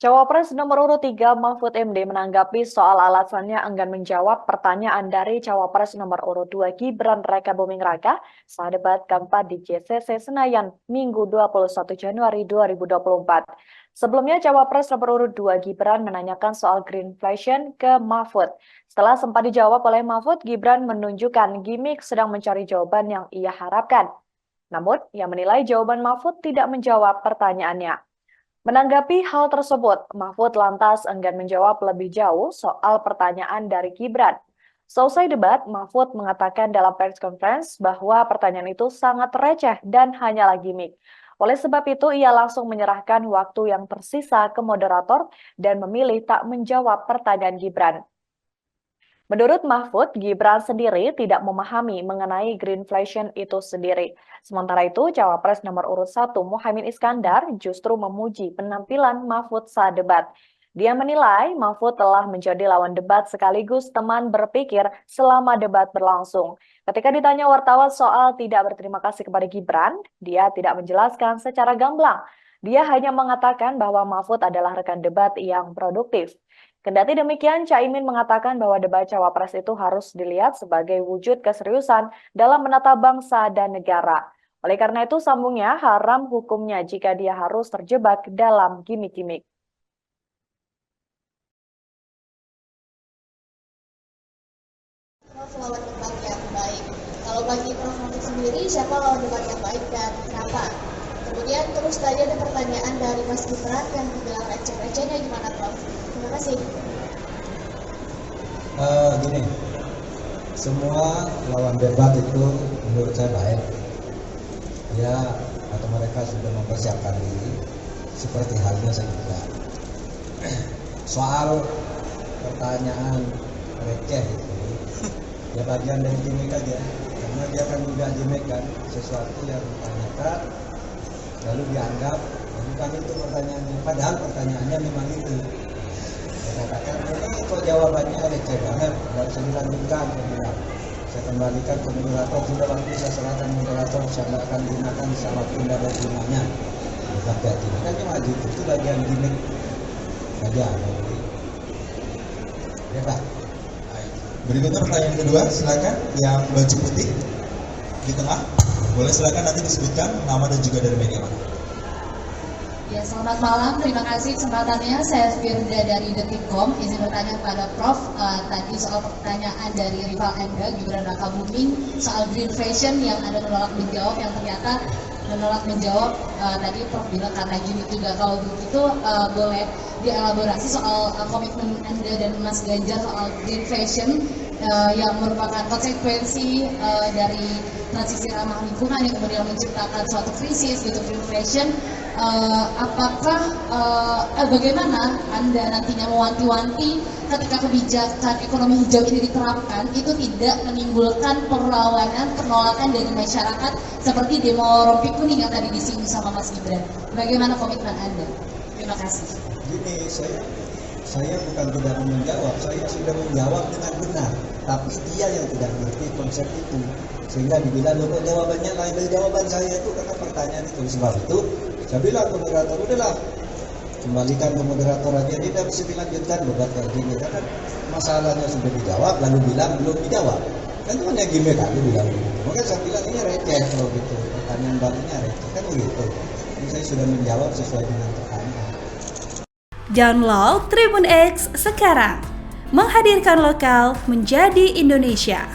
Cawapres nomor urut 3 Mahfud MD menanggapi soal alasannya enggan menjawab pertanyaan dari Cawapres nomor urut 2 Gibran Rakabuming Raka saat debat keempat di JCC Senayan Minggu 21 Januari 2024. Sebelumnya Cawapres nomor urut 2 Gibran menanyakan soal greenflation ke Mahfud. Setelah sempat dijawab oleh Mahfud, Gibran menunjukkan gimmick sedang mencari jawaban yang ia harapkan. Namun, ia menilai jawaban Mahfud tidak menjawab pertanyaannya. Menanggapi hal tersebut, Mahfud lantas enggan menjawab lebih jauh soal pertanyaan dari Gibran. Selesai debat, Mahfud mengatakan dalam press conference bahwa pertanyaan itu sangat receh dan hanyalah gimmick. Oleh sebab itu, ia langsung menyerahkan waktu yang tersisa ke moderator dan memilih tak menjawab pertanyaan Gibran. Menurut Mahfud, Gibran sendiri tidak memahami mengenai greenflation itu sendiri. Sementara itu, Cawapres nomor urut 1 Muhaimin Iskandar justru memuji penampilan Mahfud saat debat. Dia menilai Mahfud telah menjadi lawan debat sekaligus teman berpikir selama debat berlangsung. Ketika ditanya wartawan soal tidak berterima kasih kepada Gibran, dia tidak menjelaskan secara gamblang. Dia hanya mengatakan bahwa Mahfud adalah rekan debat yang produktif. Kendati demikian, Caimin mengatakan bahwa debat Cawapres itu harus dilihat sebagai wujud keseriusan dalam menata bangsa dan negara. Oleh karena itu, sambungnya haram hukumnya jika dia harus terjebak dalam gimmick-gimmick. Prof lawan debat yang baik. Kalau bagi Prof Mahfud sendiri, siapa lawan debat yang baik dan kenapa? Kemudian terus tadi ada pertanyaan dari Mas Gibran yang dibilang receh-recehnya gimana Prof? Terima kasih. Gini, semua lawan debat itu menurut saya baik. Ya, atau mereka sudah mempersiapkan diri seperti halnya saya juga. Soal pertanyaan receh itu, ya bagian dari gimmick aja. Karena dia kan juga gimmick kan, sesuatu yang ditanyakan lalu dianggap bukan itu pertanyaannya. Padahal pertanyaannya memang itu. Saya katakan ini kok jawabannya receh banget, nggak bisa dilanjutkan. Saya bilang, saya kembalikan ke moderator, sudah waktu saya serahkan moderator, saya nggak akan gunakan sama tidak ada gunanya. Tapi ini kan cuma gitu, itu bagian gimmick saja. Ya Pak. Berikutnya pertanyaan kedua, silakan yang baju putih di tengah. Boleh silakan nanti disebutkan nama dan juga dari media mana. Ya, selamat malam. Terima kasih kesempatannya. Saya Firda dari Detikcom. Izin bertanya kepada Prof. Tadi soal pertanyaan dari rival Anda, Gibran Rakabuming, soal green fashion yang Anda menolak menjawab, yang ternyata menolak menjawab. Tadi Prof bilang karena gini juga. Kalau begitu boleh dielaborasi soal komitmen Anda dan Mas Ganjar soal green fashion yang merupakan konsekuensi dari transisi ramah lingkungan yang kemudian menciptakan suatu krisis gitu, green fashion. Apakah bagaimana Anda nantinya mewanti-wanti ketika kebijakan ekonomi hijau ini diterapkan itu tidak menimbulkan perlawanan, penolakan dari masyarakat seperti demo rompi kuning yang tadi disinggung sama Mas Gibran. Bagaimana komitmen Anda? Terima kasih. Gini, saya bukan tidak mau menjawab, saya sudah menjawab dengan benar, tapi dia yang tidak mengerti konsep itu, sehingga dibilang loh jawabannya lain dari jawaban saya itu karena pertanyaan itu. Sebab itu saya bilang ke moderator, udahlah kembalikan ke moderator aja, dia tidak bisa dilanjutkan debat kayak gini karena masalahnya sudah dijawab lalu bilang belum dijawab, kan cuma yang gimmick aja bilang begitu. Makanya saya bilang ini receh kalau gitu, pertanyaan barunya receh kan begitu. Ini saya sudah menjawab sesuai dengan pertanyaan. Download Tribun X sekarang, menghadirkan lokal menjadi Indonesia.